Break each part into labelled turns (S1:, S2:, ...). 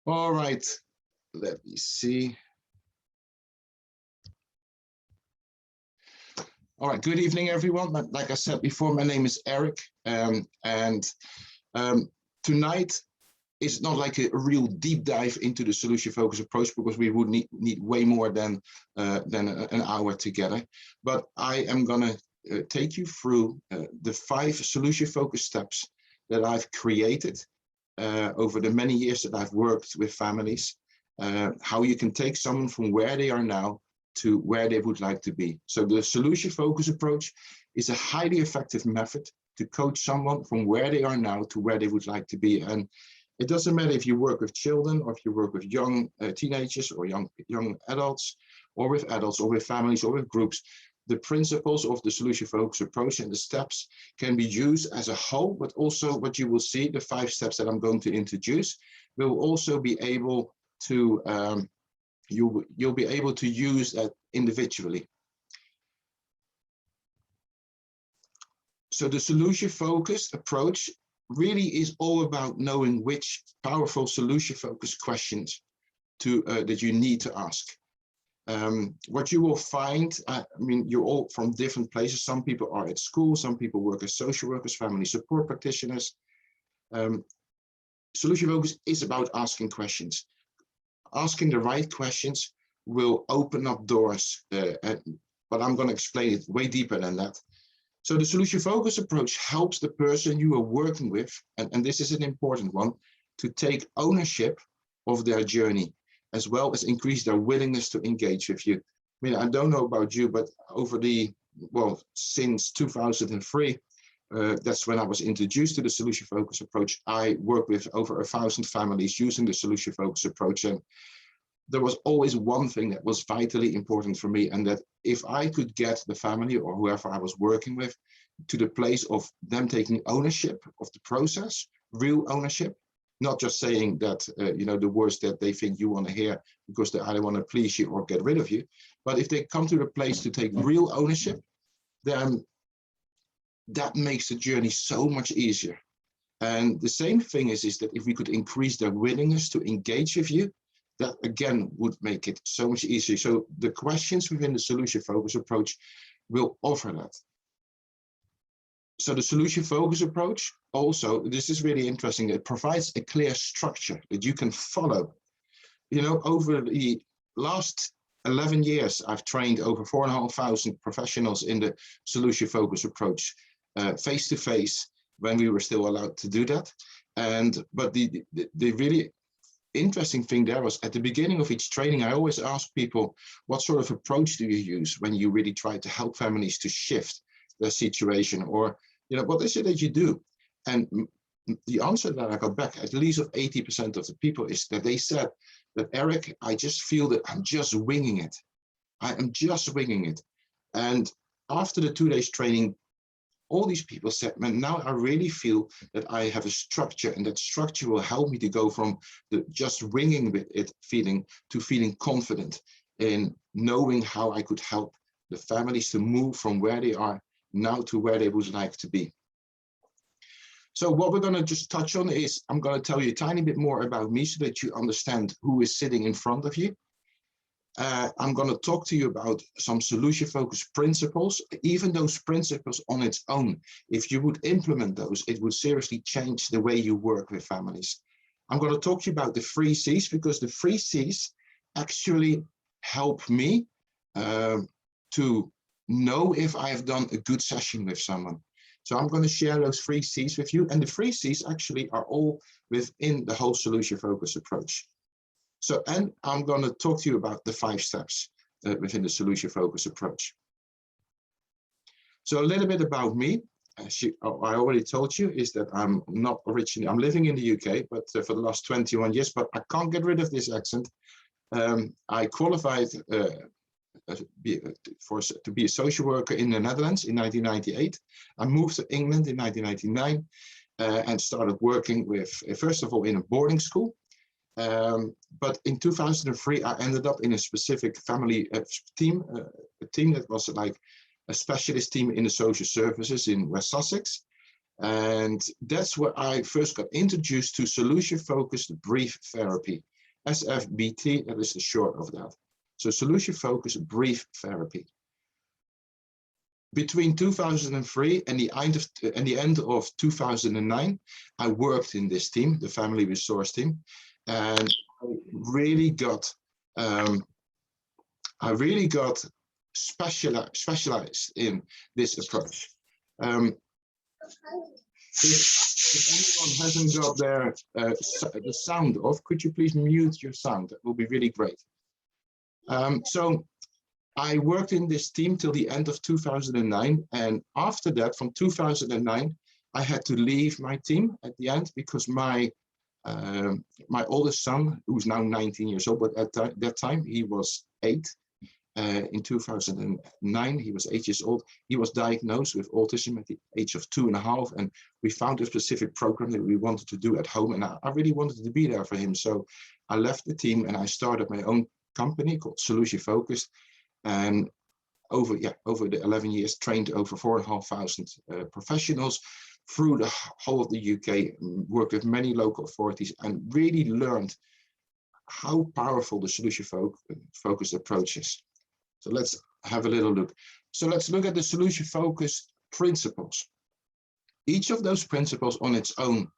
S1: All right, let me see. All right, good evening, everyone. Like I said before, my name is Eric, and tonight is not like a real deep dive into the solution focus approach, because we would need way more than an hour together. But I am gonna take you through the 5 solution focus steps that I've created over the many years that I've worked with families, how you can take someone from where they are now to where they would like to be. So the solution focus approach is a highly effective method to coach someone from where they are now to where they would like to be. And it doesn't matter if you work with children, or if you work with young teenagers, or young adults, or with adults, or with families, or with groups. The principles of the solution focus approach and the steps can be used as a whole, but also what you will see, the 5 steps that I'm going to introduce, will also be able to, you'll be able to use that individually. So the solution focused approach really is all about knowing which powerful solution focused questions to that you need to ask. What you will find, I mean, you're all from different places. Some people are at school, some people work as social workers, family support practitioners. Solution focus is about asking questions. Asking the right questions will open up doors, but I'm going to explain it way deeper than that. So the solution focus approach helps the person you are working with, and this is an important one, to take ownership of their journey, as well as increase their willingness to engage with you. I mean, I don't know about you, but since 2003, that's when I was introduced to the solution focus approach. I work with over 1,000 families using the solution focus approach. And there was always one thing that was vitally important for me, and that if I could get the family or whoever I was working with to the place of them taking ownership of the process, real ownership, not just saying that, the words that they think you want to hear because they either want to please you or get rid of you. But if they come to the place to take real ownership, then that makes the journey so much easier. And the same thing is that if we could increase their willingness to engage with you, that again would make it so much easier. So the questions within the solution focus approach will offer that. So the solution focus approach also, this is really interesting, it provides a clear structure that you can follow. Over the last 11 years, I've trained over 4,500 professionals in the solution focus approach, face to face, when we were still allowed to do that. But the really interesting thing there was, at the beginning of each training, I always ask people, what sort of approach do you use when you really try to help families to shift their situation? Or, what is it that you do? And the answer that I got back, at least of 80% of the people, is that they said that, Eric, I just feel that I'm just winging it. I am just winging it. And after the 2 days training, all these people said, man, now I really feel that I have a structure, and that structure will help me to go from the just winging with it feeling to feeling confident in knowing how I could help the families to move from where they are now to where they would like to be. So what we're going to just touch on is, I'm going to tell you a tiny bit more about me so that you understand who is sitting in front of you. I'm going to talk to you about some solution focused principles. Even those principles on its own, if you would implement those, it would seriously change the way you work with families. I'm going to talk to you about the 3 C's, because the 3 C's actually help me to know if I have done a good session with someone. So I'm going to share those 3 C's with you, and the 3 C's actually are all within the whole solution focus approach. So, and I'm going to talk to you about the 5 steps within the solution focus approach. So a little bit about me. As I already told you, is that I'm living in the UK, but for the last 21 years, but I can't get rid of this accent. I qualified to be a social worker in the Netherlands in 1998. I moved to England in 1999 and started working with, first of all, in a boarding school. But in 2003, I ended up in a specific family team, a team that was like a specialist team in the social services in West Sussex. And that's where I first got introduced to solution-focused brief therapy. SFBT, that is the short of that. So solution focused brief therapy. Between 2003 and the end of 2009, I worked in this team, the family resource team, and I really got specialized in this approach. If anyone hasn't got their the sound off, could you please mute your sound? That will be really great. So I worked in this team till the end of 2009, and after that, from 2009, I had to leave my team at the end because my oldest son, who's now 19 years old, but at that time he was 8. In 2009, he was 8 years old. He was diagnosed with autism at the age of 2.5, and we found a specific program that we wanted to do at home, and I really wanted to be there for him. So I left the team and I started my own company called Solution Focused, and over the 11 years trained over 4,500 professionals through the whole of the UK, worked with many local authorities, and really learned how powerful the solution focused approach is. So let's have a little look. So let's look at the solution focused principles. Each of those principles on its own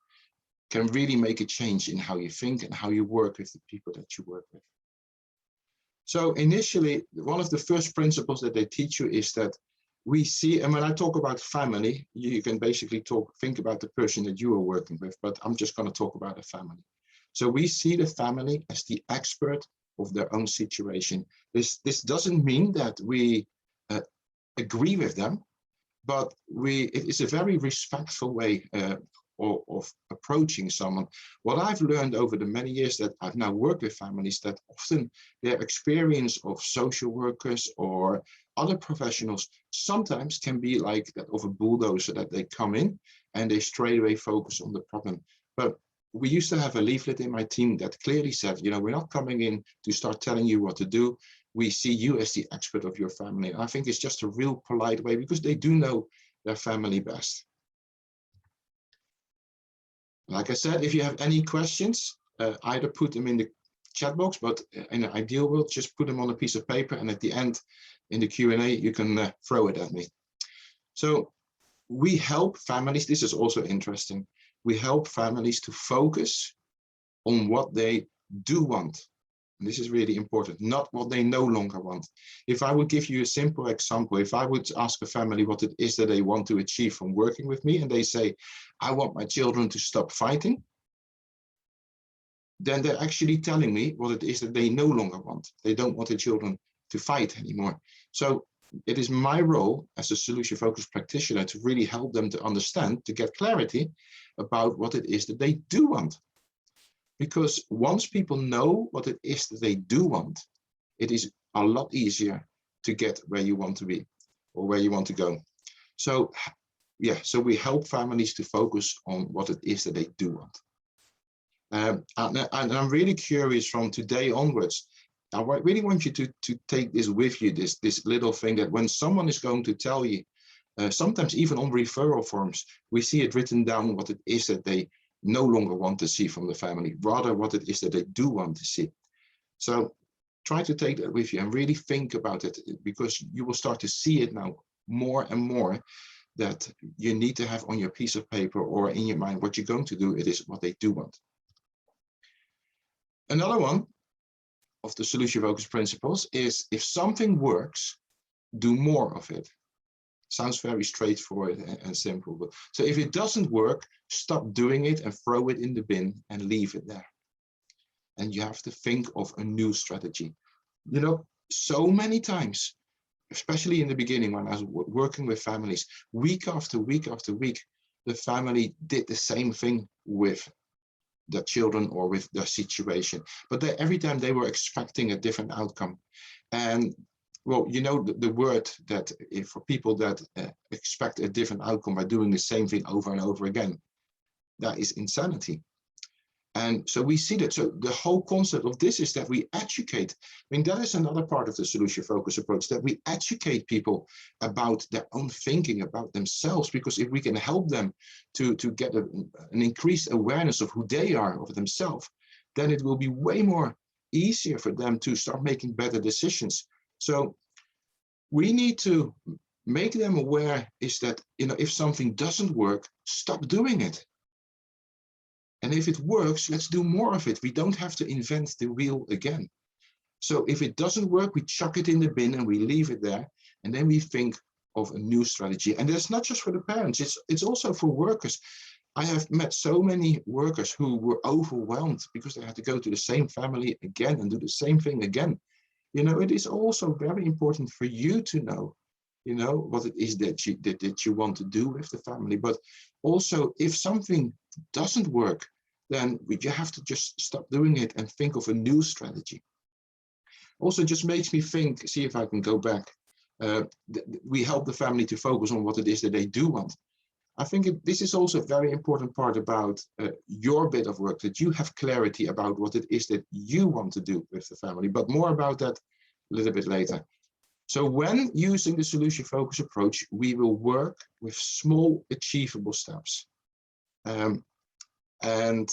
S1: can really make a change in how you think and how you work with the people that you work with. So initially, one of the first principles that they teach you is that we see, and when I talk about family, you can basically think about the person that you are working with, but I'm just going to talk about a family. So we see the family as the expert of their own situation. This doesn't mean that we agree with them, but it is a very respectful way of approaching someone. What I've learned over the many years that I've now worked with families, that often their experience of social workers or other professionals sometimes can be like that of a bulldozer, that they come in and they straight away focus on the problem. But we used to have a leaflet in my team that clearly said, you know, we're not coming in to start telling you what to do. We see you as the expert of your family. And I think it's just a real polite way, because they do know their family best. Like I said, if you have any questions, either put them in the chat box, but in an ideal world, just put them on a piece of paper, and at the end in the Q&A, you can throw it at me. So we help families, this is also interesting, we help families to focus on what they do want. And this is really important, not what they no longer want. If I would give you a simple example, if I would ask a family what it is that they want to achieve from working with me, and they say, I want my children to stop fighting, then they're actually telling me what it is that they no longer want. They don't want their children to fight anymore. So it is my role as a solution-focused practitioner to really help them to understand, to get clarity about what it is that they do want. Because once people know what it is that they do want, it is a lot easier to get where you want to be or where you want to go. So yeah, so we help families to focus on what it is that they do want. And I'm really curious, from today onwards, I really want you to take this with you, this little thing that when someone is going to tell you, sometimes even on referral forms, we see it written down what it is that they no longer want to see from the family, rather what it is that they do want to see. So try to take that with you and really think about it, because you will start to see it now more and more, that you need to have on your piece of paper or in your mind what you're going to do. It is what they do want. Another one of the solution-focused principles is, if something works, do more of it. Sounds very straightforward and simple, but so if it doesn't work, stop doing it and throw it in the bin and leave it there. And you have to think of a new strategy. You know, so many times, especially in the beginning when I was working with families, week after week after week, the family did the same thing with their children or with their situation, but every time they were expecting a different outcome. And well, you know, the word that for people that expect a different outcome by doing the same thing over and over again, that is insanity. And so we see that. So the whole concept of this is that we educate. I mean, that is another part of the solution focused approach, that we educate people about their own thinking, about themselves, because if we can help them to get an increased awareness of who they are, of themselves, then it will be way more easier for them to start making better decisions. So we need to make them aware is that, if something doesn't work, stop doing it. And if it works, let's do more of it. We don't have to invent the wheel again. So if it doesn't work, we chuck it in the bin and we leave it there. And then we think of a new strategy. And that's not just for the parents, it's also for workers. I have met so many workers who were overwhelmed because they had to go to the same family again and do the same thing again. It is also very important for you to know, what it is that you want to do with the family. But also, if something doesn't work, then you have to just stop doing it and think of a new strategy. Also, just makes me think, see if I can go back. We help the family to focus on what it is that they do want. I think this is also a very important part about your bit of work, that you have clarity about what it is that you want to do with the family, but more about that a little bit later. So when using the solution focus approach, we will work with small achievable steps. And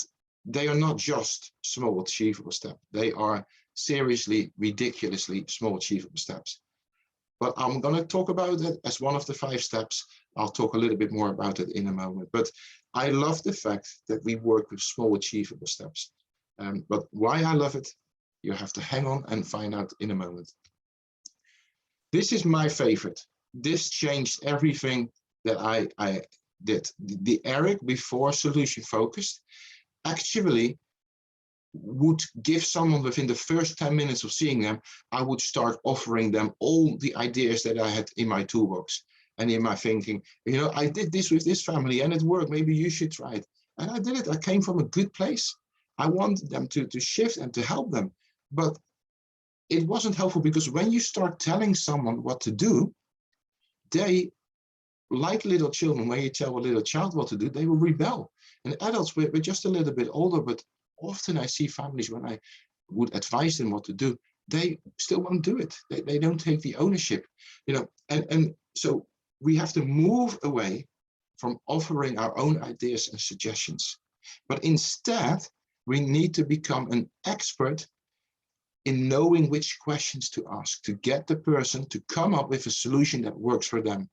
S1: they are not just small achievable steps. They are seriously, ridiculously small achievable steps. But I'm going to talk about it as one of the 5 steps. I'll talk a little bit more about it in a moment. But I love the fact that we work with small achievable steps. But why I love it, you have to hang on and find out in a moment. This is my favorite. This changed everything that I did. The Eric before solution focused actually would give someone within the first 10 minutes of seeing them, I would start offering them all the ideas that I had in my toolbox and in my thinking. I did this with this family and it worked. Maybe you should try it. And I did it. I came from a good place. I wanted them to shift and to help them. But it wasn't helpful because when you start telling someone what to do, they, like little children, when you tell a little child what to do, they will rebel. And adults, we're just a little bit older, but often I see families when I would advise them what to do, they still won't do it. They don't take the ownership, and so we have to move away from offering our own ideas and suggestions. But instead, we need to become an expert in knowing which questions to ask to get the person to come up with a solution that works for them.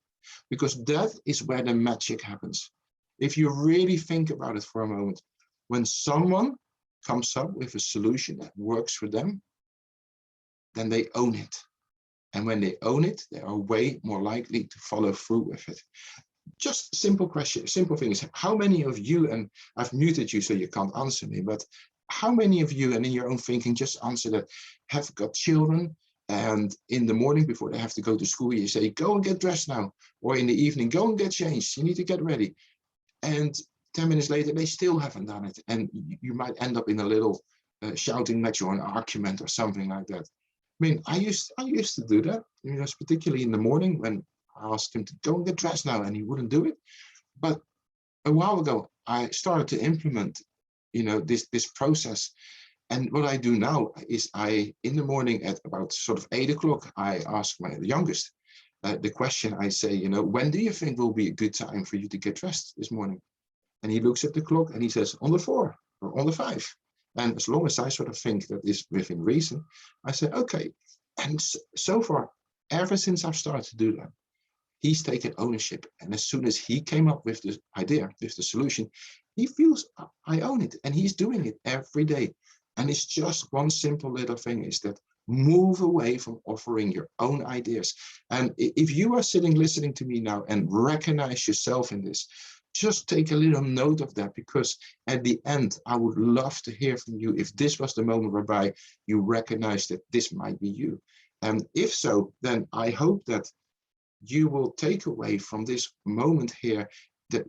S1: Because that is where the magic happens. If you really think about it for a moment, when someone comes up with a solution that works for them, then they own it. And when they own it, they are way more likely to follow through with it. Just simple question, simple things. How many of you, and I've muted you so you can't answer me, but how many of you, and in your own thinking, just answer that, have got children, and in the morning before they have to go to school, you say, go and get dressed now. Or in the evening, go and get changed. You need to get ready. And 10 minutes later, they still haven't done it. And you might end up in a little shouting match or an argument or something like that. I mean, I used to do that, particularly in the morning when I asked him to go and get dressed now and he wouldn't do it. But a while ago, I started to implement, this process. And what I do now is in the morning at about sort of 8 o'clock, I ask my youngest the question. I say, when do you think will be a good time for you to get dressed this morning? And he looks at the clock and he says, on the 4 or on the 5. And as long as I sort of think that is within reason, I say, okay. And so far, ever since I've started to do that, he's taken ownership. And as soon as he came up with the idea, with the solution, he feels I own it. And he's doing it every day. And it's just one simple little thing is that move away from offering your own ideas. And if you are sitting listening to me now and recognize yourself in this, just take a little note of that, because at the end, I would love to hear from you if this was the moment whereby you recognize that this might be you. And if so, then I hope that you will take away from this moment here that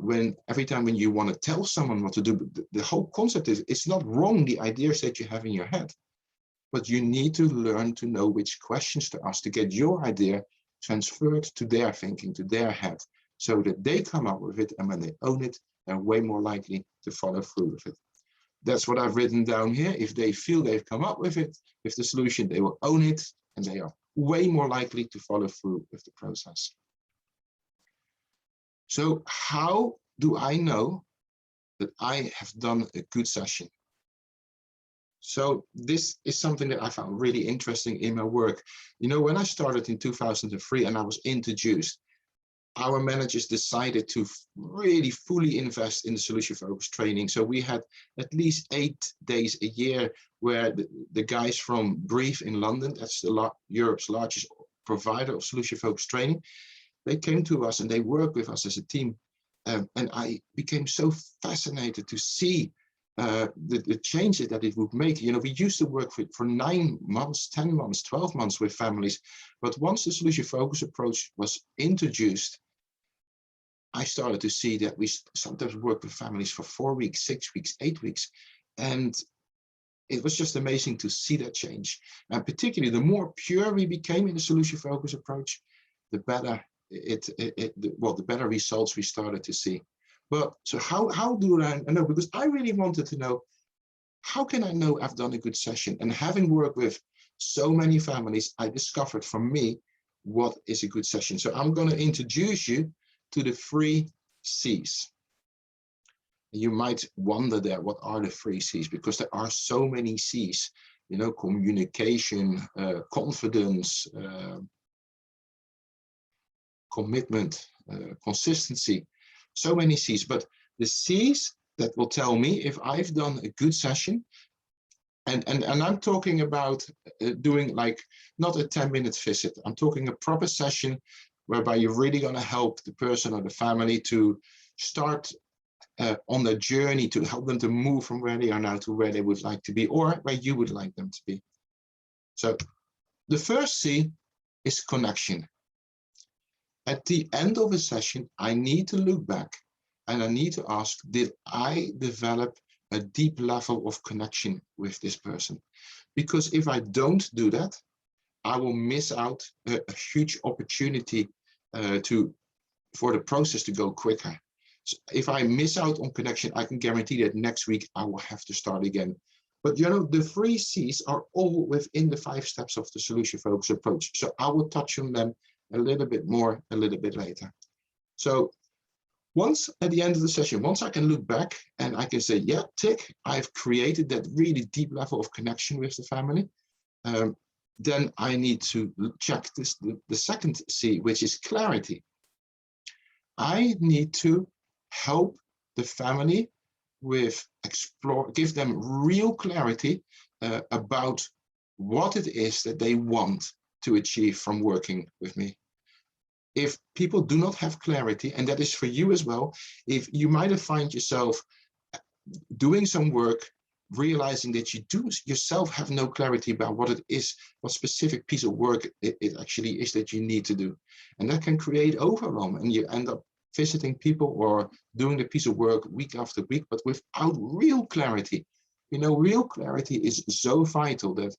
S1: every time when you want to tell someone what to do, the whole concept is it's not wrong, the ideas that you have in your head, but you need to learn to know which questions to ask to get your idea transferred to their thinking, to their head, so that they come up with it, and when they own it, they're way more likely to follow through with it. That's what I've written down here. If they feel they've come up with it, with the solution, they will own it, and they are way more likely to follow through with the process. So how do I know that I have done a good session? So this is something that I found really interesting in my work. You know, when I started in 2003 and I was introduced, our managers decided to really fully invest in the solution focused training. So we had at least 8 days a year where the guys from Brief in London, that's Europe's largest provider of solution focused training, they came to us and they worked with us as a team. And I became so fascinated to see the changes that it would make. You know, we used to work for 9 months, 10 months, 12 months with families. But once the solution focus approach was introduced, I started to see that we sometimes work with families for 4 weeks, 6 weeks, 8 weeks. And it was just amazing to see that change. And particularly the more pure we became in the solution focus approach, the better the better results we started to see. But so how do I know? Because I really wanted to know, how can I know I've done a good session? And having worked with so many families, I discovered for me what is a good session. So I'm going to introduce you to the 3 C's. You might wonder there, what are the 3 C's? Because there are so many C's, you know, communication, confidence, commitment, consistency, so many C's. But the C's that will tell me if I've done a good session, and I'm talking about doing like not a 10-minute visit. I'm talking a proper session whereby you're really going to help the person or the family to start on their journey, to help them to move from where they are now to where they would like to be, or where you would like them to be. So the first C is connection. At the end of a session, I need to look back and I need to ask, did I develop a deep level of connection with this person? Because if I don't do that, I will miss out a huge opportunity for the process to go quicker. So if I miss out on connection, I can guarantee that next week I will have to start again. But you know, the 3 C's are all within the 5 steps of the solution focus approach. So I will touch on them a little bit more a little bit later. So once at the end of the session, once I can look back and I can say, yeah, tick, I've created that really deep level of connection with the family. Then I need to check this, the second C, which is clarity. I need to help the family with give them real clarity about what it is that they want to achieve from working with me. If people do not have clarity, and that is for you as well, if you might have find yourself doing some work, realizing that you do yourself have no clarity about what it is, what specific piece of work it actually is that you need to do. And that can create overwhelm, and you end up visiting people or doing the piece of work week after week, but without real clarity. You know, real clarity is so vital that,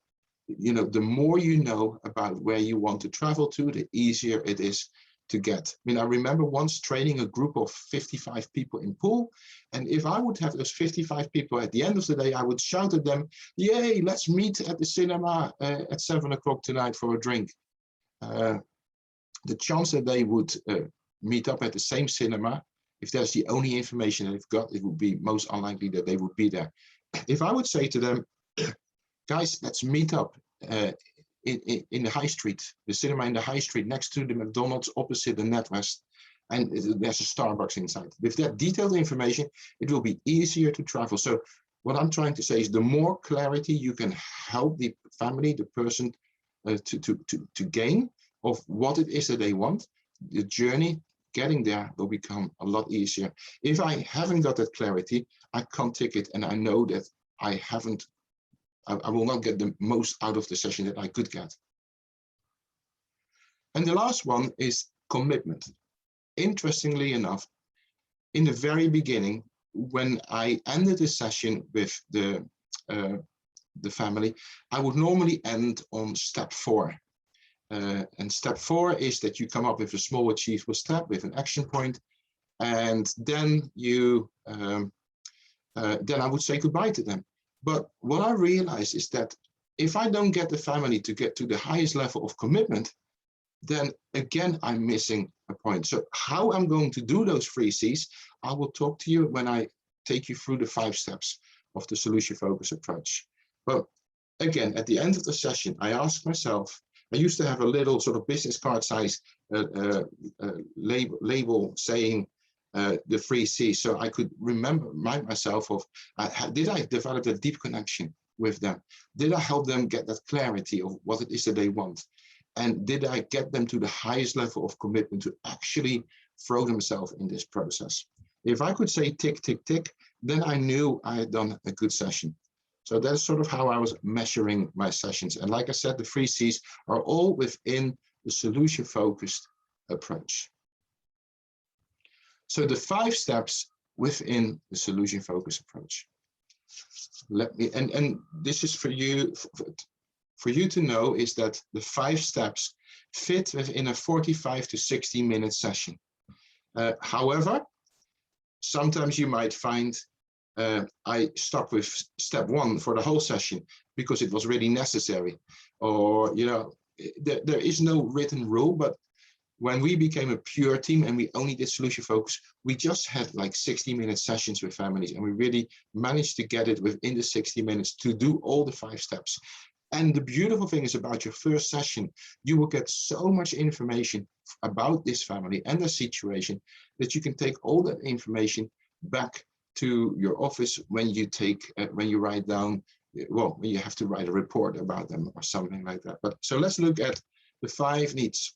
S1: you know, the more you know about where you want to travel to, the easier it is to get. I mean, I remember once training a group of 55 people in Poole, and if I would have those 55 people at the end of the day, I would shout at them, yay, let's meet at the cinema at 7 o'clock tonight for a drink. The chance that they would meet up at the same cinema, if that's the only information that they've got, it would be most unlikely that they would be there. If I would say to them, guys, let's meet up in the high street, the cinema in the high street, next to the McDonald's, opposite the NatWest, and there's a Starbucks inside. With that detailed information, it will be easier to travel. So what I'm trying to say is, the more clarity you can help the family, the person to gain of what it is that they want, the journey getting there will become a lot easier. If I haven't got that clarity, I can't take it, and I know that I will not get the most out of the session that I could get. And the last one is commitment. Interestingly enough, in the very beginning, when I ended the session with the family, I would normally end on step 4. And step 4 is that you come up with a small achievable step with an action point, and then then I would say goodbye to them. But what I realized is that if I don't get the family to get to the highest level of commitment, then again, I'm missing a point. So how I'm going to do those 3 C's, I will talk to you when I take you through the 5 steps of the solution focus approach. But again, at the end of the session, I asked myself, I used to have a little sort of business card size label saying the 3 C's, so I could remind myself of, did I develop a deep connection with them? Did I help them get that clarity of what it is that they want? And did I get them to the highest level of commitment to actually throw themselves in this process? If I could say tick, tick, tick, then I knew I had done a good session. So that's sort of how I was measuring my sessions. And like I said, the 3 C's are all within the solution-focused approach. So the 5 steps within the solution-focused approach. Let me, and this is for you to know, is that the 5 steps fit within a 45 to 60 minute session. However, sometimes you might find I stuck with step 1 for the whole session because it was really necessary, or there is no written rule. But when we became a pure team and we only did solution focus, we just had like 60-minute sessions with families, and we really managed to get it within the 60 minutes to do all the 5 steps. And the beautiful thing is, about your first session, you will get so much information about this family and their situation that you can take all that information back to your office when you write down, well, when you have to write a report about them or something like that. But so let's look at the 5 needs.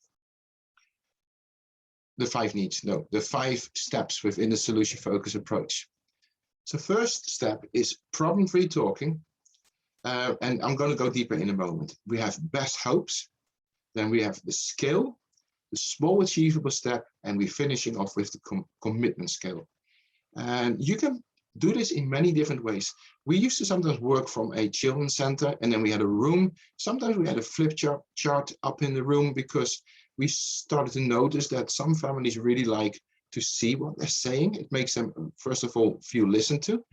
S1: The 5 steps within the solution focus approach. So first step is problem-free talking. And I'm going to go deeper in a moment. We have best hopes, then we have the skill, the small achievable step, and we're finishing off with the commitment scale. And you can do this in many different ways. We used to sometimes work from a children's center, and then we had a room. Sometimes we had a flip chart up in the room, because we started to notice that some families really like to see what they're saying. It makes them, first of all, feel listened to.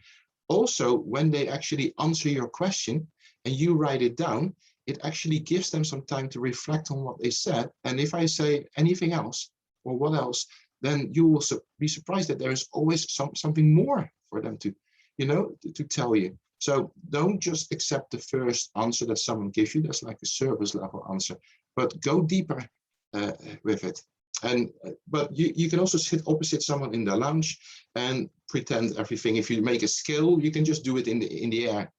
S1: Also, when they actually answer your question and you write it down, it actually gives them some time to reflect on what they said. And if I say anything else, or what else, then you will be surprised that there is always something more for them to, to tell you. So don't just accept the first answer that someone gives you. That's like a service level answer, but go deeper with it. But you can also sit opposite someone in the lounge and pretend everything. If you make a skill, you can just do it in the air.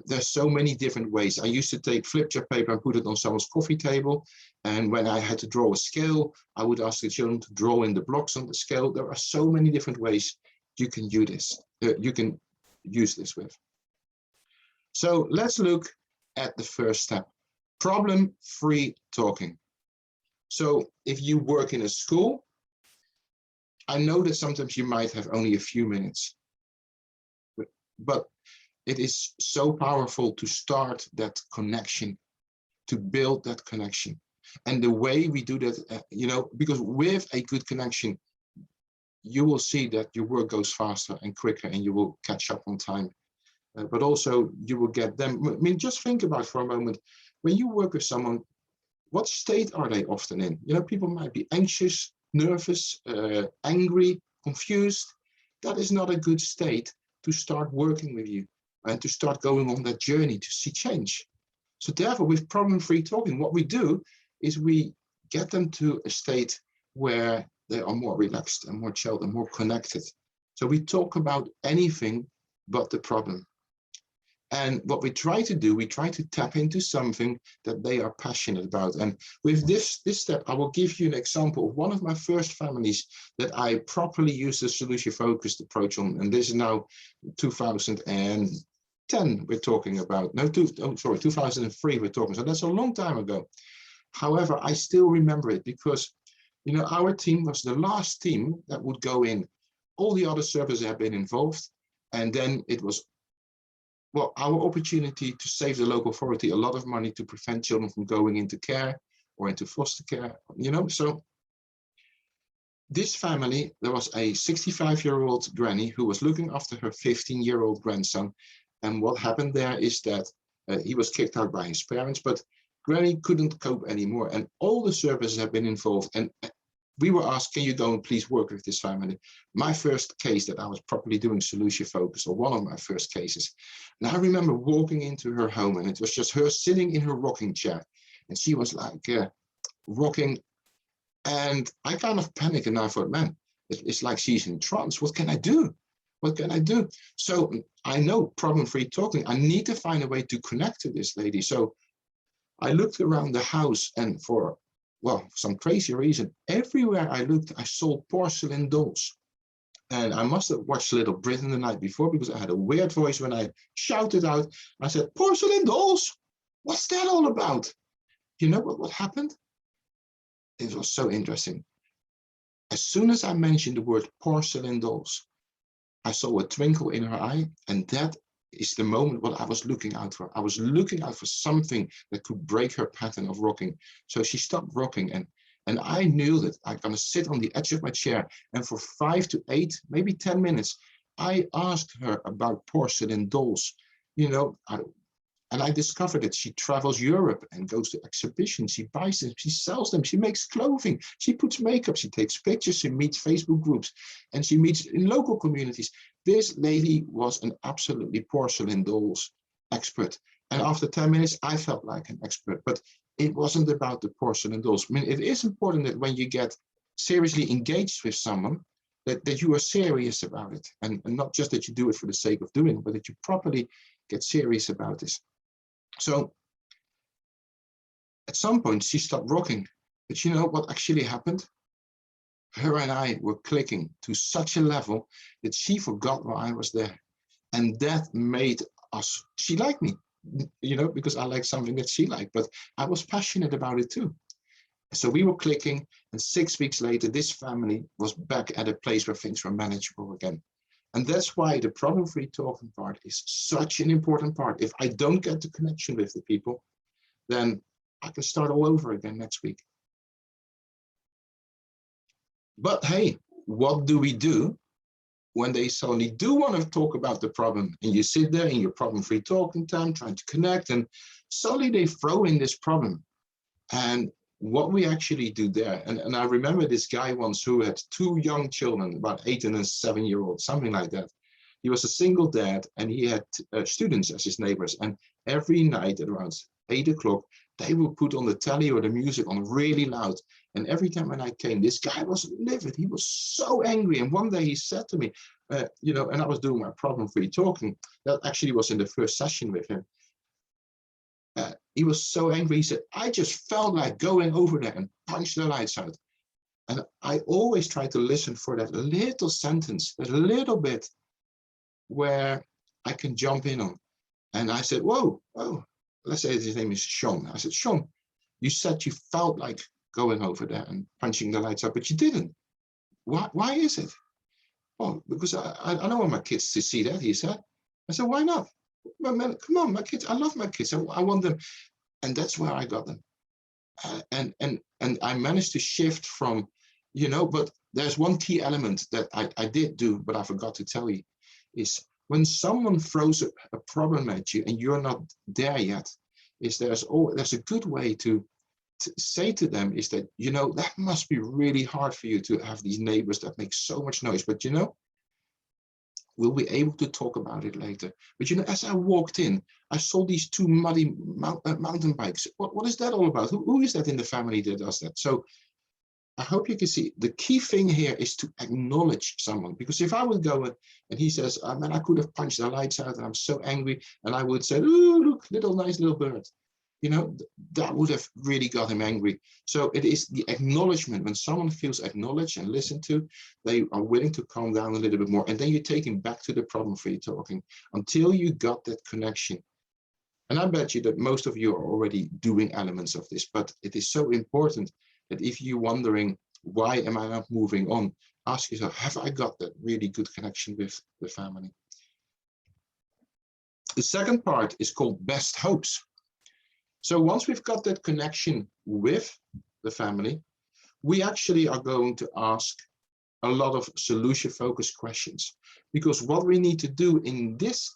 S1: There's so many different ways. I used to take flip chart paper and put it on someone's coffee table. And when I had to draw a scale, I would ask the children to draw in the blocks on the scale. There are so many different ways you can use this. With. So let's look at the first step: problem-free talking. So if you work in a school, I know that sometimes you might have only a few minutes, but it is so powerful to start that connection, to build that connection. And the way we do that, because with a good connection, you will see that your work goes faster and quicker, and you will catch up on time. But also you will get them. I mean, just think about for a moment, when you work with someone, what state are they often in? People might be anxious, nervous, angry, confused. That is not a good state to start working with you and to start going on that journey to see change. So therefore, with problem-free talking, what we do is we get them to a state where they are more relaxed and more chilled and more connected. So we talk about anything but the problem. And what we try to do, we try to tap into something that they are passionate about. And with this step, I will give you an example of one of my first families that I properly used a solution-focused approach on. And this is now 2010 we're talking about. No, 2003 we're talking. So that's a long time ago. However, I still remember it because, our team was the last team that would go in. All the other services have been involved. And then it was, well, our opportunity to save the local authority a lot of money to prevent children from going into care or into foster care, So this family, there was a 65-year-old granny who was looking after her 15-year-old grandson. And what happened there is that he was kicked out by his parents, but granny couldn't cope anymore. And all the services have been involved. And we were asked, can you go and please work with this family? My first case that I was properly doing solution focus, or one of my first cases. And I remember walking into her home, and it was just her sitting in her rocking chair. And she was like rocking. And I kind of panicked, and I thought, man, it's like she's in trance. What can I do? What can I do? So I know problem-free talking. I need to find a way to connect to this lady. So I looked around the house, and for, well, some crazy reason, everywhere I looked, I saw porcelain dolls. And I must have watched Little Britain the night before, because I had a weird voice when I shouted out. I said, porcelain dolls? What's that all about? You know what happened? It was so interesting. As soon as I mentioned the word porcelain dolls, I saw a twinkle in her eye, and that is the moment what I was looking out for. I was looking out for something that could break her pattern of rocking. So she stopped rocking, and I knew that I'm going to sit on the edge of my chair, and for 5 to 8, maybe 10 minutes, I asked her about porcelain dolls. You know, and I discovered that she travels Europe and goes to exhibitions. She buys them, she sells them, she makes clothing, she puts makeup, she takes pictures, she meets Facebook groups, and she meets in local communities. This lady was an absolutely porcelain dolls expert. And after 10 minutes, I felt like an expert, but it wasn't about the porcelain dolls. I mean, it is important that when you get seriously engaged with someone, that you are serious about it, and not just that you do it for the sake of doing, but that you properly get serious about this. So at some point she stopped rocking, but you know what actually happened? Her and I were clicking to such a level that she forgot why I was there. And that made us, she liked me, you know, because I liked something that she liked, but I was passionate about it too. So we were clicking, and 6 weeks later, this family was back at a place where things were manageable again. And that's why the problem-free talking part is such an important part. If I don't get the connection with the people, then I can start all over again next week. But hey, what do we do when they suddenly do want to talk about the problem, and you sit there in your problem-free talking time trying to connect, and suddenly they throw in this problem? And what we actually do there, and I remember this guy once who had 2 young children, about 8 and a 7-year-old, something like that. He was a single dad, and he had students as his neighbors, and every night at around 8 o'clock, they would put on the telly or the music on really loud. And every time when I came, this guy was livid. He was so angry. And one day he said to me, you know, and I was doing my problem-free talking. That actually was in the first session with him. He was so angry. He said, I just felt like going over there and punch the lights out. And I always try to listen for that little sentence, that little bit where I can jump in on. And I said, whoa, let's say his name is Sean. I said, Sean, you said you felt like going over there and punching the lights out, but you didn't. Why is it? Well, because I don't want my kids to see that, he said. I said, why not? Well, man, come on, my kids, I love my kids. I want them. And that's where I got them. And I managed to shift from, you know, but there's one key element that I did do, but I forgot to tell you, is when someone throws a problem at you and you're not there yet, is there's a good way to say to them is that, you know, that must be really hard for you to have these neighbors that make so much noise, but you know, we'll be able to talk about it later. But you know, as I walked in, I saw these 2 muddy mountain bikes. What is that all about? Who is that in the family that does that? So I hope you can see the key thing here is to acknowledge someone. Because if I would go and he says, oh, man, I could have punched the lights out and I'm so angry, and I would say, oh, look, nice little bird. You know, that would have really got him angry. So it is the acknowledgement. When someone feels acknowledged and listened to, they are willing to calm down a little bit more. And then you take him back to the problem-free talking until you got that connection. And I bet you that most of you are already doing elements of this, but it is so important that if you're wondering, why am I not moving on? Ask yourself, have I got that really good connection with the family? The second part is called best hopes. So once we've got that connection with the family, we actually are going to ask a lot of solution-focused questions. Because what we need to do in this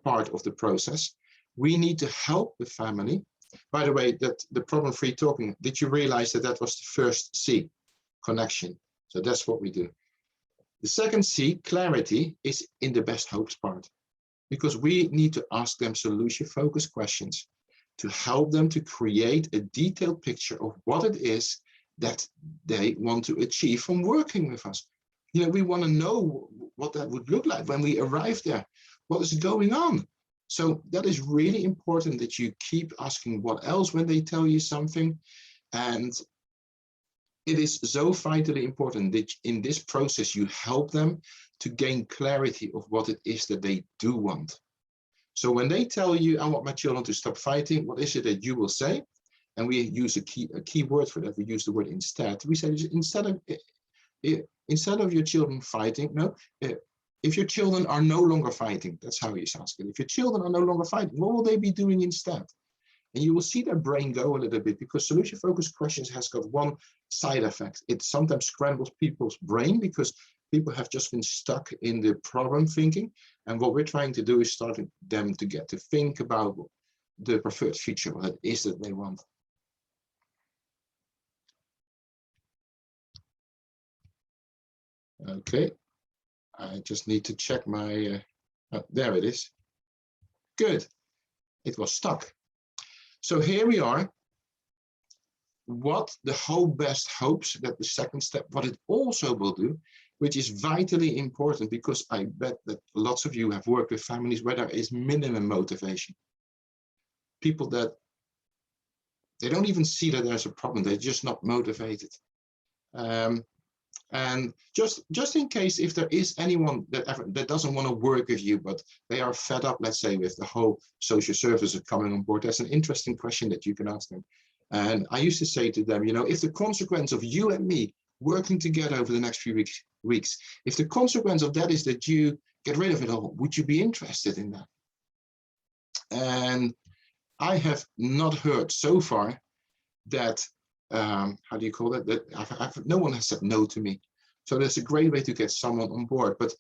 S1: part of the process, we need to help the family. By the way, that the problem-free talking, did you realize that that was the first C? connection. So that's what we do. The second C, clarity, is in the best hopes part, because we need to ask them solution-focused questions to help them to create a detailed picture of what it is that they want to achieve from working with us. You know, we want to know what that would look like when we arrive there. What is going on? So that is really important, that you keep asking what else when they tell you something. And it is so vitally important that in this process, you help them to gain clarity of what it is that they do want. So when they tell you, I want my children to stop fighting, what is it that you will say? And we use a key word for that. We use the word instead. We say, instead of your children fighting, no, if your children are no longer fighting, that's how you ask it. If your children are no longer fighting, what will they be doing instead? And you will see their brain go a little bit, because solution-focused questions has got one side effect. It sometimes scrambles people's brain because people have just been stuck in the problem thinking. And what we're trying to do is starting them to get to think about the preferred future, what it is that they want. Okay, I just need to check my, there it is. Good, it was stuck. So here we are. What the whole best hopes that the second step, what it also will do, which is vitally important, because I bet that lots of you have worked with families where there is minimum motivation. People that they don't even see that there's a problem, they're just not motivated. And just in case, if there is anyone that doesn't want to work with you, but they are fed up, let's say, with the whole social services coming on board, that's an interesting question that you can ask them. And I used to say to them, you know, if the consequence of you and me working together over the next few weeks, if the consequence of that is that you get rid of it all, would you be interested in that? And I have not heard so far that, how do you call it? That no one has said no to me. So that's a great way to get someone on board. But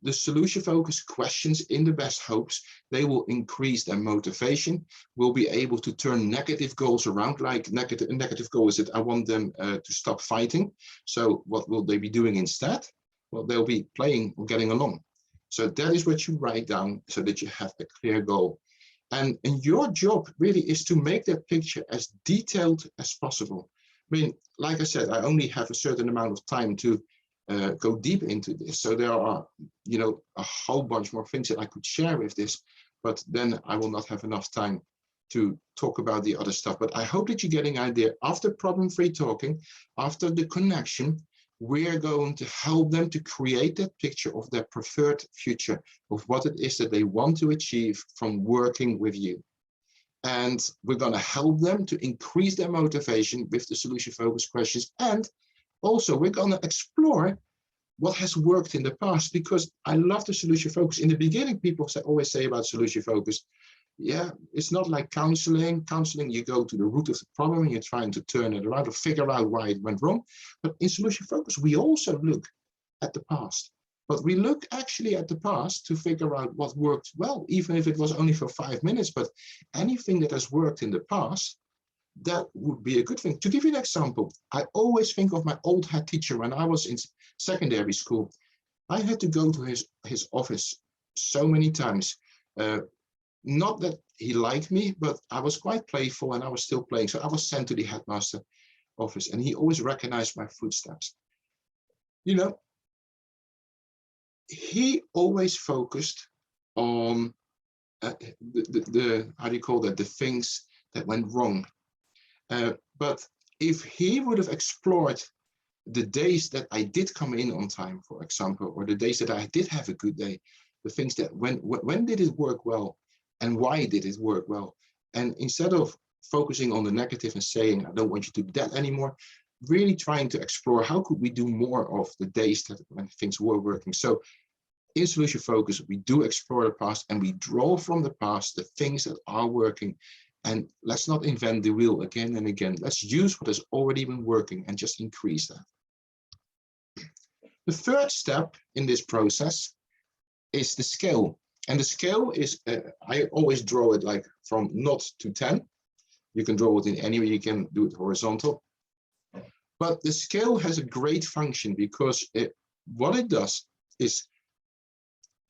S1: the solution-focused questions in the best hopes, they will increase their motivation. We'll be able to turn negative goals around, like negative goal is that I want them to stop fighting. So what will they be doing instead? Well, they'll be playing or getting along. So that is what you write down so that you have a clear goal. And your job really is to make that picture as detailed as possible. I mean, like I said, I only have a certain amount of time to go deep into this. So there are, you know, a whole bunch more things that I could share with this, but then I will not have enough time to talk about the other stuff. But I hope that you're getting an idea. After problem-free talking, after the connection, we're going to help them to create that picture of their preferred future, of what it is that they want to achieve from working with you. And we're going to help them to increase their motivation with the solution-focused questions. And also, we're going to explore what has worked in the past, because I love the solution focus. In the beginning, people always say about solution focus, yeah, it's not like counseling. Counseling, you go to the root of the problem and you're trying to turn it around or figure out why it went wrong. But in solution focus, we also look at the past. But we look actually at the past to figure out what worked well, even if it was only for 5 minutes. But anything that has worked in the past, that would be a good thing. To give you an example, I always think of my old head teacher when I was in secondary school. I had to go to his office so many times. Not that he liked me, but I was quite playful and I was still playing. So I was sent to the headmaster office and he always recognized my footsteps. You know, he always focused on the how do you call that, the things that went wrong. But if he would have explored the days that I did come in on time, for example, or the days that I did have a good day, the things that when did it work well and why did it work well? And instead of focusing on the negative and saying, I don't want you to do that anymore, really trying to explore how could we do more of the days that when things were working. So in solution focus, we do explore the past and we draw from the past the things that are working. And let's not invent the wheel again and again. Let's use what has already been working and just increase that. The third step in this process is the scale. And the scale is, I always draw it like from 0 to 10. You can draw it in any way, you can do it horizontal. But the scale has a great function because what it does is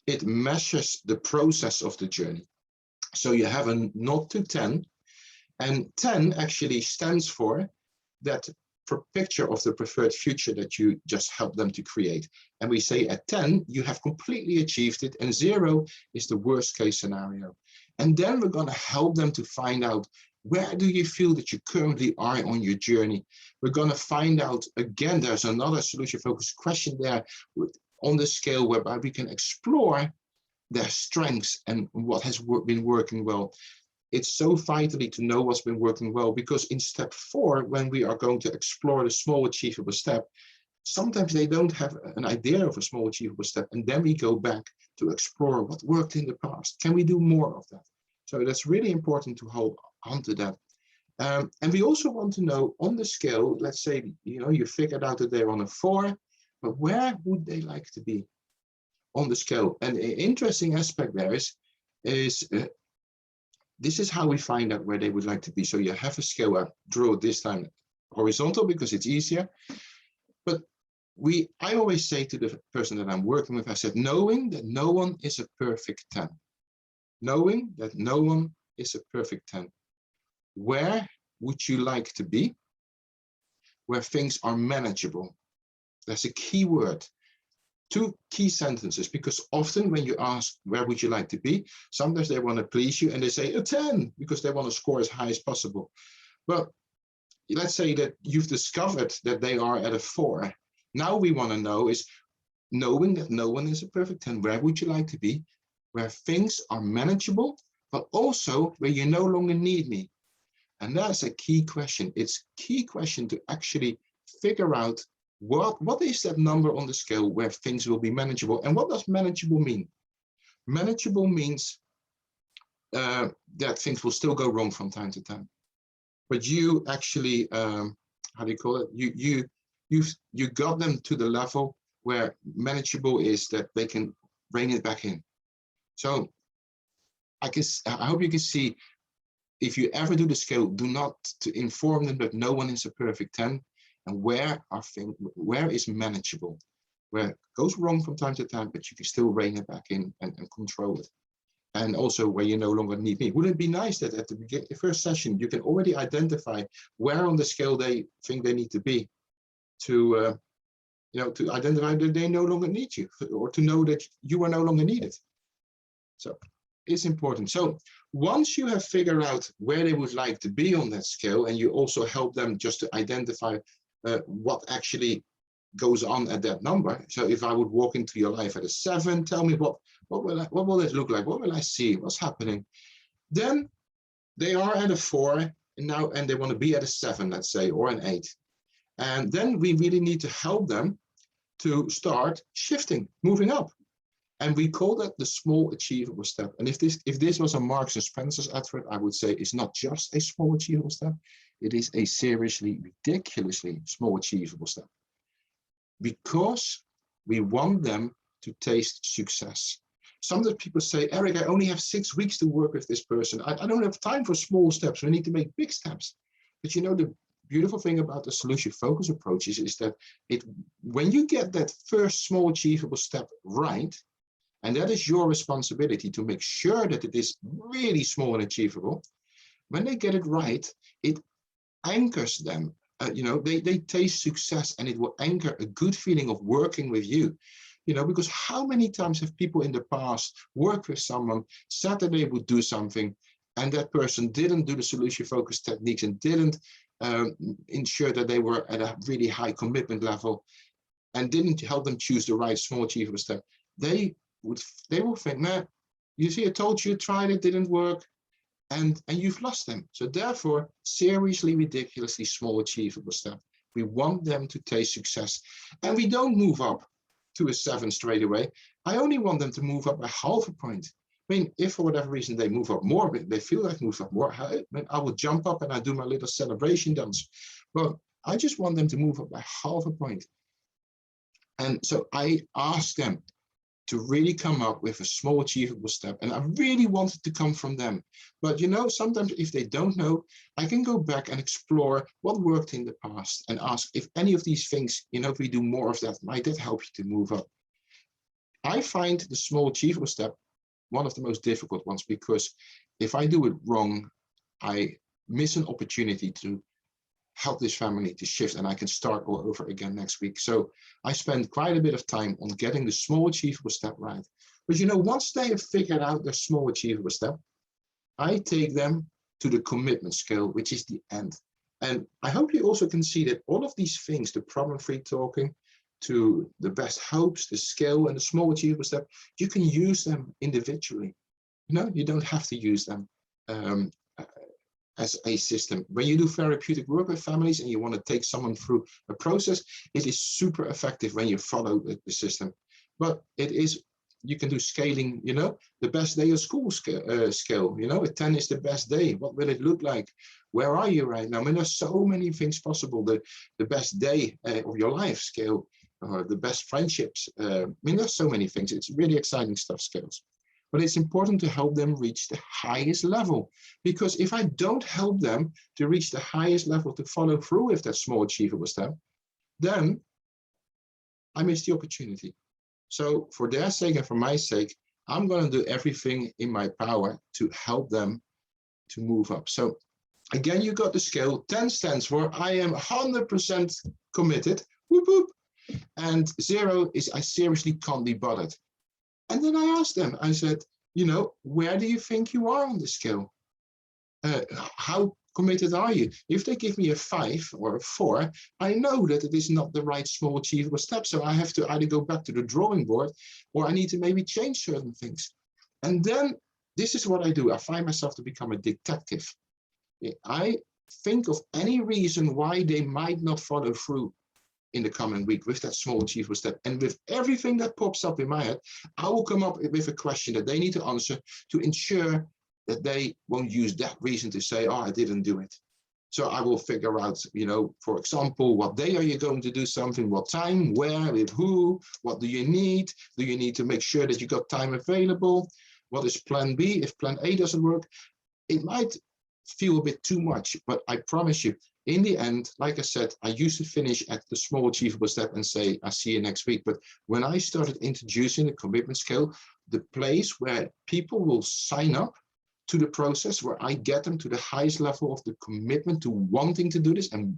S1: it measures the process of the journey. So you have a 0 to 10, and 10 actually stands for that picture of the preferred future that you just help them to create. And we say at 10, you have completely achieved it, and 0 is the worst case scenario. And then we're going to help them to find out, where do you feel that you currently are on your journey? We're going to find out, again, there's another solution focused question there on the scale whereby we can explore their strengths and what has been working well. It's so vitally to know what's been working well, because in step 4, when we are going to explore the small achievable step, sometimes they don't have an idea of a small achievable step. And then we go back to explore what worked in the past. Can we do more of that? So that's really important to hold on to that. And we also want to know on the scale, let's say, you figured out that they're on a 4, but where would they like to be on the scale? And an interesting aspect there is this is how we find out where they would like to be. So you have a scale. I draw it this time horizontal because it's easier. But I always say to the person that I'm working with, I said, knowing that no one is a perfect 10. Knowing that no one is a perfect 10. Where would you like to be? Where things are manageable. That's a key word. 2 key sentences, because often when you ask, where would you like to be? Sometimes they want to please you and they say a 10 because they want to score as high as possible. But let's say that you've discovered that they are at a 4. Now we want to know is, knowing that no one is a perfect 10, where would you like to be? Where things are manageable, but also where you no longer need me. And that's a key question. It's a key question to actually figure out what is that number on the scale where things will be manageable. And what does manageable mean? Manageable means that things will still go wrong from time to time. But you actually, how do you call it? You got them to the level where manageable is that they can rein it back in. So I hope you can see, if you ever do the scale, do not to inform them that no one is a perfect 10, and where is manageable, where it goes wrong from time to time, but you can still rein it back in and control it. And also where you no longer need me. Wouldn't it be nice that at the first session, you can already identify where on the scale they think they need to be to identify that they no longer need you, or to know that you are no longer needed. So it's important. So once you have figured out where they would like to be on that scale, and you also help them just to identify what actually goes on at that number. So if I would walk into your life at a 7, tell me what will it look like? What will I see? What's happening? Then they are at a 4 and they want to be at a 7, let's say, or an 8. And then we really need to help them to start shifting, moving up. And we call that the small achievable step. And if this was a Marks and Spencer's advert, I would say it's not just a small achievable step. It is a seriously, ridiculously small achievable step. Because we want them to taste success. Some of the people say, Eric, I only have 6 weeks to work with this person. I don't have time for small steps. We need to make big steps. But the beautiful thing about the solution focus approaches is that when you get that first small achievable step right, and that is your responsibility to make sure that it is really small and achievable, when they get it right, it anchors them. They taste success, and it will anchor a good feeling of working with you. Because how many times have people in the past worked with someone, said that they would do something, and that person didn't do the solution focused techniques and didn't ensure that they were at a really high commitment level and didn't help them choose the right small achievable step. They will think, man, you see, I told you, tried it, didn't work, and you've lost them. So therefore, seriously, ridiculously small achievable step. We want them to taste success, and we don't move up to a 7 straight away. I only want them to move up by half a point. I mean, if for whatever reason they move up more, they feel like move up more, I will jump up and I do my little celebration dance. But I just want them to move up by half a point. And so I ask them, to really come up with a small achievable step. And I really wanted to come from them. But you know, sometimes if they don't know, I can go back and explore what worked in the past and ask if any of these things, you know, if we do more of that, might that help you to move up? I find the small achievable step one of the most difficult ones, because if I do it wrong, I miss an opportunity to help this family to shift, and I can start all over again next week. So I spend quite a bit of time on getting the small achievable step right. But you know, once they have figured out their small achievable step, I take them to the commitment scale, which is the end. And I hope you also can see that all of these things, the problem-free talking, to the best hopes, the scale, and the small achievable step, you can use them individually. You know, you don't have to use them as a system. When you do therapeutic work with families and you want to take someone through a process, it is super effective when you follow the system. But it is, you can do scaling, you know, the best day of school scale, you know, 10 is the best day. What will it look like? Where are you right now? I mean, there's so many things possible. The best day of your life scale, or the best friendships. I mean, there's so many things. It's really exciting stuff, scales. But it's important to help them reach the highest level, because if I don't help them to reach the highest level to follow through with that small achievable step, then I miss the opportunity. So for their sake and for my sake, I'm going to do everything in my power to help them to move up. So again, you got the scale. 10 stands for I am 100% committed, whoop, whoop. And 0 is I seriously can't be bothered. And then I asked them, I said, you know, where do you think you are on the scale? How committed are you? If they give me a 5 or a 4, I know that it is not the right small achievable step. So I have to either go back to the drawing board, or I need to maybe change certain things. And then this is what I do. I find myself to become a detective. I think of any reason why they might not follow through in the coming week with that small achievable step. And with everything that pops up in my head, I will come up with a question that they need to answer to ensure that they won't use that reason to say, oh, I didn't do it. So I will figure out, you know, for example, what day are you going to do something, what time, where, with who, what do you need? Do you need to make sure that you got time available? What is plan B if plan A doesn't work? It might feel a bit too much, but I promise you, in the end, like I said, I used to finish at the small achievable step and say, I'll see you next week. But when I started introducing the commitment scale, the place where people will sign up to the process, where I get them to the highest level of the commitment to wanting to do this and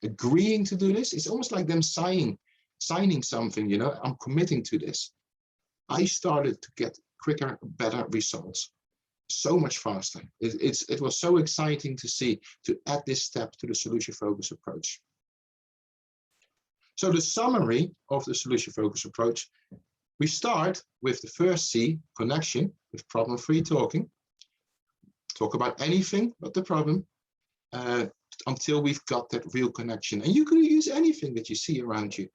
S1: agreeing to do this, it's almost like them signing something, you know, I'm committing to this. I started to get quicker, better results. So much faster. It was so exciting to see, to add this step to the solution focus approach. So the summary of the solution focus approach, we start with the first C, connection, with problem-free talking. Talk about anything but the problem until we've got that real connection. And you can use anything that you see around you.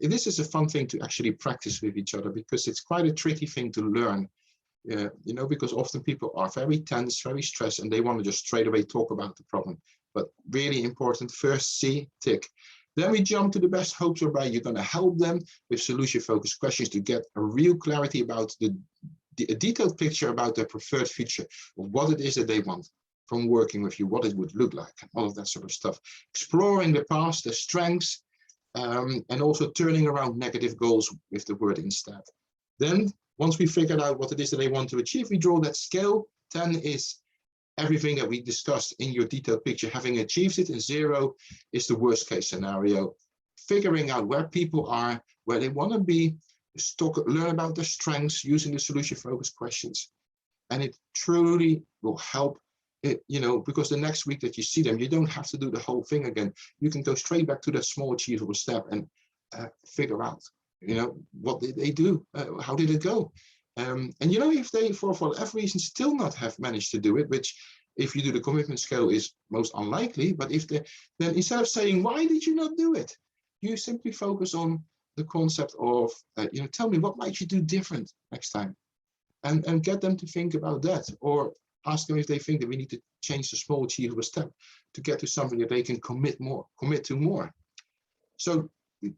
S1: This is a fun thing to actually practice with each other, because it's quite a tricky thing to learn. You know, because often people are very tense, very stressed, and they want to just straight away talk about the problem. But really important, first C, tick. Then we jump to the best hopes, whereby you're going to help them with solution-focused questions to get a real clarity about a detailed picture about their preferred future, of what it is that they want from working with you, what it would look like, and all of that sort of stuff. Exploring the past, the strengths, and also turning around negative goals with the word instead. Then, once we figured out what it is that they want to achieve, we draw that scale. 10 is everything that we discussed in your detailed picture, having achieved it, and 0 is the worst case scenario. Figuring out where people are, where they want to be, learn about their strengths using the solution focused questions. And it truly will help, you know, because the next week that you see them, you don't have to do the whole thing again. You can go straight back to that small achievable step and figure out, you know, what did they do? How did it go? And, you know, if they, for whatever reason, still not have managed to do it, which if you do the commitment scale is most unlikely, but if they, then instead of saying, why did you not do it? You simply focus on the concept of, you know, tell me, what might you do different next time? And get them to think about that, or ask them if they think that we need to change the small achievable step to get to something that they can commit to more. So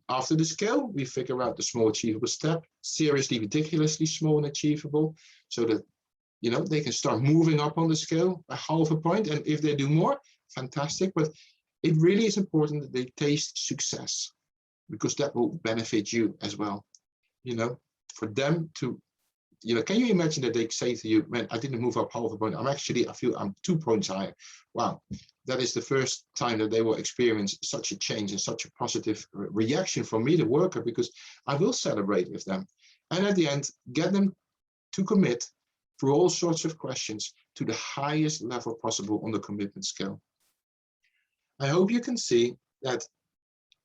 S1: after the scale, we figure out the small achievable step, seriously, ridiculously small and achievable, so that, you know, they can start moving up on the scale by half a point. And if they do more, fantastic. But it really is important that they taste success, because that will benefit you as well. You know, for them to, you know, can you imagine that they say to you, man, I didn't move up half a point. I feel I'm 2 points higher. Wow. That is the first time that they will experience such a change and such a positive reaction from me, the worker, because I will celebrate with them. And at the end, get them to commit through all sorts of questions to the highest level possible on the commitment scale. I hope you can see that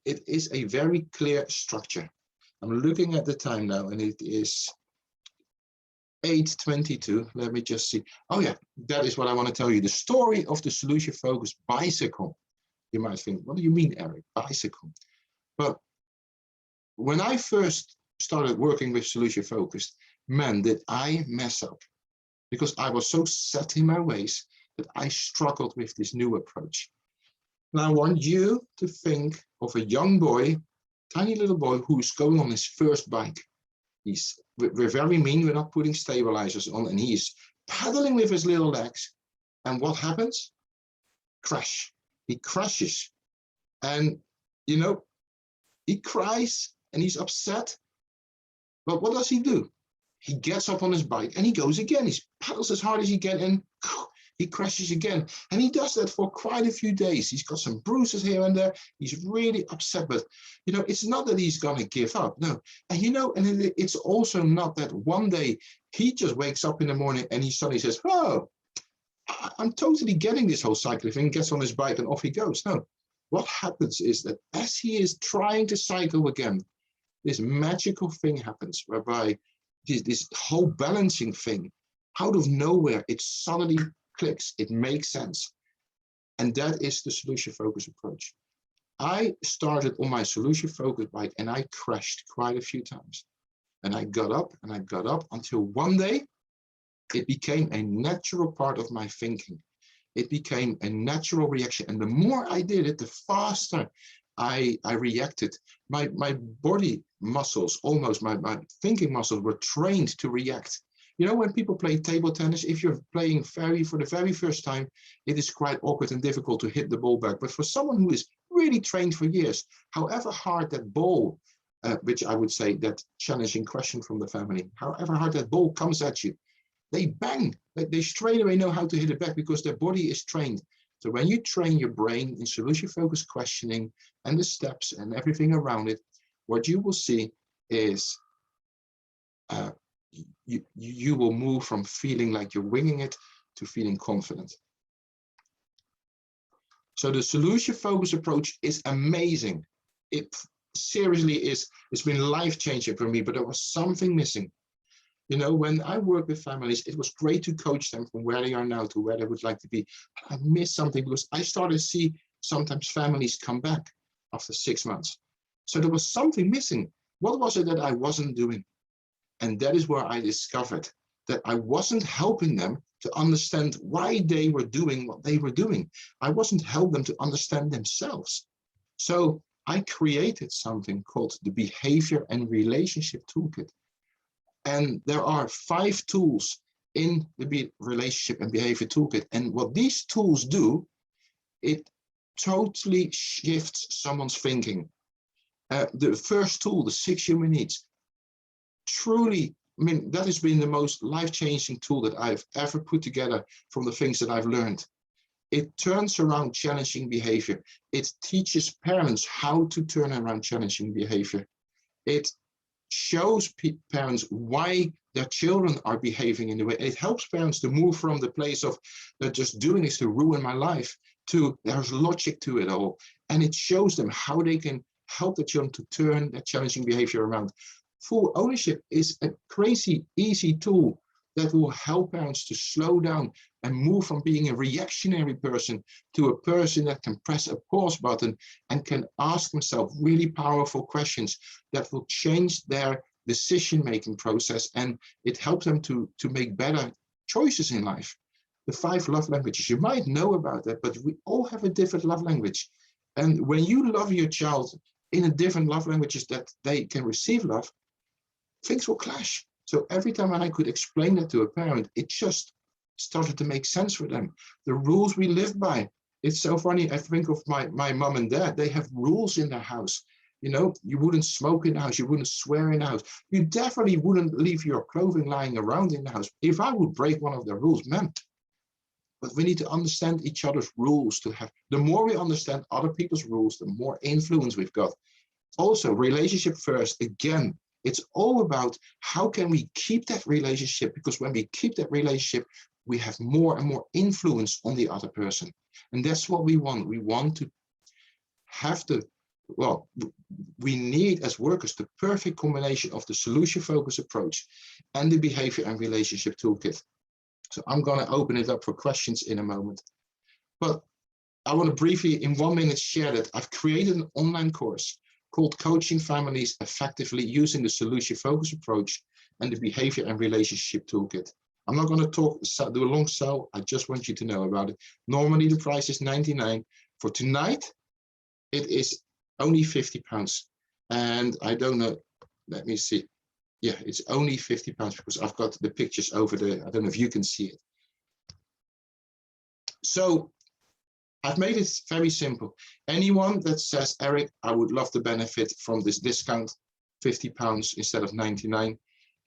S1: it is a very clear structure. I'm looking at the time now, and it is 8:22. Let me just see. Oh yeah, that is what I want to tell you. The story of the solution focused bicycle. You might think, what do you mean, Eric? Bicycle. But when I first started working with solution focused, man, did I mess up, because I was so set in my ways that I struggled with this new approach. And I want you to think of a young boy, tiny little boy, who's going on his first bike. We're very mean, we're not putting stabilizers on, and he's pedaling with his little legs. And what happens? Crash. He crashes. And, you know, he cries and he's upset. But what does he do? He gets up on his bike and he goes again. He pedals as hard as he can, and he crashes again. And he does that for quite a few days. He's got some bruises here and there. He's really upset, but, you know, it's not that he's going to give up. No. And, you know, and it's also not that one day he just wakes up in the morning and he suddenly says, oh, I'm totally getting this whole cycling thing, gets on his bike and off he goes. No. What happens is that as he is trying to cycle again, this magical thing happens whereby this whole balancing thing, out of nowhere, it suddenly clicks, it makes sense. And that is the solution focused approach. I started on my solution focused bike and I crashed quite a few times. And I got up and I got up until one day it became a natural part of my thinking. It became a natural reaction. And the more I did it, the faster I reacted. My body muscles, almost my thinking muscles, were trained to react. You know, when people play table tennis, if you're playing for the very first time, it is quite awkward and difficult to hit the ball back. But for someone who is really trained for years, however hard that ball, which I would say that challenging question from the family, however hard that ball comes at you, they bang, they straight away know how to hit it back because their body is trained. So when you train your brain in solution-focused questioning and the steps and everything around it, what you will see is you will move from feeling like you're winging it to feeling confident. So the solution-focused approach is amazing. It seriously is, it's been life-changing for me, but there was something missing. You know, when I work with families, it was great to coach them from where they are now to where they would like to be. I missed something because I started to see sometimes families come back after 6 months. So there was something missing. What was it that I wasn't doing? And that is where I discovered that I wasn't helping them to understand why they were doing what they were doing. I wasn't helping them to understand themselves. So I created something called the Behavior and Relationship Toolkit. And there are 5 tools in the Relationship and Behavior Toolkit. And what these tools do, it totally shifts someone's thinking. The first tool, the 6 human needs, truly, I mean, that has been the most life-changing tool that I've ever put together from the things that I've learned. It turns around challenging behavior. It teaches parents how to turn around challenging behavior. It shows parents why their children are behaving in the way. It helps parents to move from the place of they're just doing this to ruin my life to there's logic to it all. And it shows them how they can help the children to turn that challenging behavior around. Full ownership is a crazy easy tool that will help parents to slow down and move from being a reactionary person to a person that can press a pause button and can ask themselves really powerful questions that will change their decision-making process, and it helps them to make better choices in life. The 5 love languages, you might know about that, but we all have a different love language. And when you love your child in a different love languages that they can receive love, things will clash. So every time I could explain that to a parent, it just started to make sense for them. The rules we live by. It's so funny. I think of my mom and dad. They have rules in their house. You know, you wouldn't smoke in the house. You wouldn't swear in the house. You definitely wouldn't leave your clothing lying around in the house. If I would break one of their rules, man. But we need to understand each other's rules to have. The more we understand other people's rules, the more influence we've got. Also, relationship first. Again, it's all about how can we keep that relationship, because when we keep that relationship, we have more and more influence on the other person. And that's what we want. We want to have the, well, we need as workers the perfect combination of the solution focused approach and the behavior and relationship toolkit. So I'm going to open it up for questions in a moment. But I want to briefly, in 1 minute, share that I've created an online course called Coaching Families Effectively Using the Solution Focused Approach and the Behavior and Relationship Toolkit. I'm not going to do a long sell. I just want you to know about it. Normally the price is $99. For tonight, it is only £50. And I don't know, let me see. Yeah, it's only £50 because I've got the pictures over there. I don't know if you can see it. So I've made it very simple. Anyone that says, Eric, I would love to benefit from this discount, £50 instead of 99,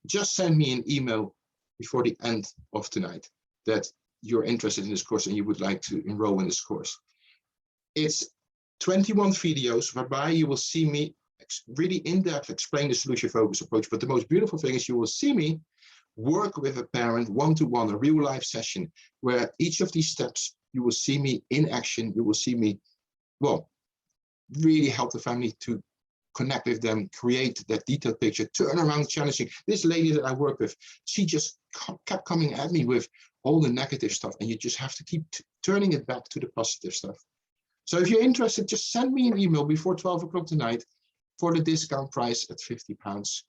S1: just send me an email before the end of tonight that you're interested in this course and you would like to enroll in this course. It's 21 videos whereby you will see me really in-depth explain the solution focused approach. But the most beautiful thing is you will see me work with a parent one-to-one, a real life session where each of these steps, you will see me in action. You will see me, well, really help the family to connect with them, create that detailed picture, turn around challenging. This lady that I work with, she just kept coming at me with all the negative stuff, and you just have to keep turning it back to the positive stuff. So if you're interested, just send me an email before 12 o'clock tonight for the discount price at £50.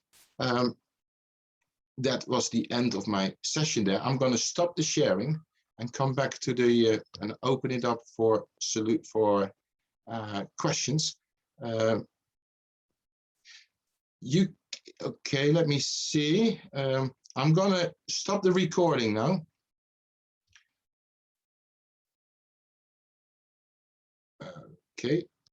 S1: That was the end of my session there. I'm going to stop the sharing and come back to the and open it up for questions. Okay, let me see. I'm going to stop the recording now. Okay.